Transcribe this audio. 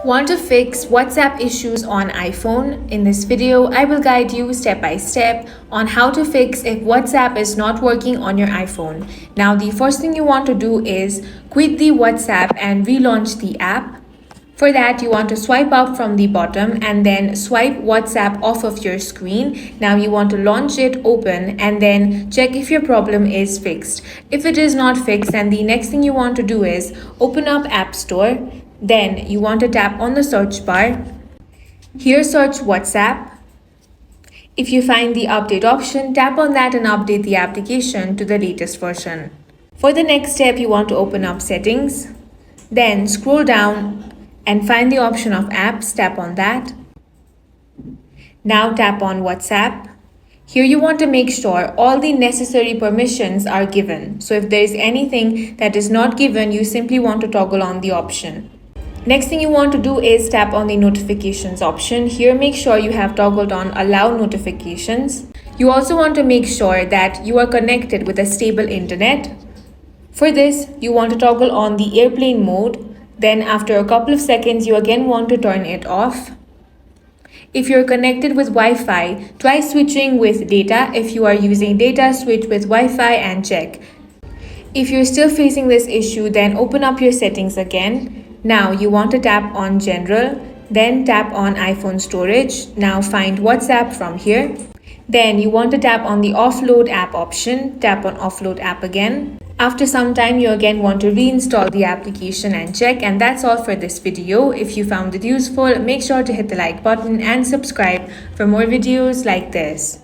Want to fix WhatsApp issues on iPhone? In this video, I will guide you step by step on how to fix if WhatsApp is not working on your iPhone. Now, the first thing you want to do is quit the WhatsApp and relaunch the app. For that, you want to swipe up from the bottom and then swipe WhatsApp off of your screen. Now you want to launch it, open, and then check if your problem is fixed. If it is not fixed, then the next thing you want to do is open up App Store. Then you want to tap on the search bar. Here search WhatsApp. If you find the update option, tap on that and update the application to the latest version. For the next step, you want to open up settings. Then scroll down and find the option of apps, tap on that. Now tap on WhatsApp. Here you want to make sure all the necessary permissions are given. So if there is anything that is not given, you simply want to toggle on the option. Next thing you want to do is tap on the notifications option. Here make sure you have toggled on allow notifications. You also want to make sure that you are connected with a stable internet. For this, you want to toggle on the airplane mode. Then after a couple of seconds, you again want to turn it off. If you're connected with Wi-Fi, try switching with data. If you are using data, switch with Wi-Fi and check. If you're still facing this issue, then open up your settings again. Now you want to tap on General, then tap on iPhone storage. Now find WhatsApp from here. Then you want to tap on the offload app option, tap on offload app again. After some time, you again want to reinstall the application and check. And that's all for this video. If you found it useful, make sure to hit the like button and subscribe for more videos like this.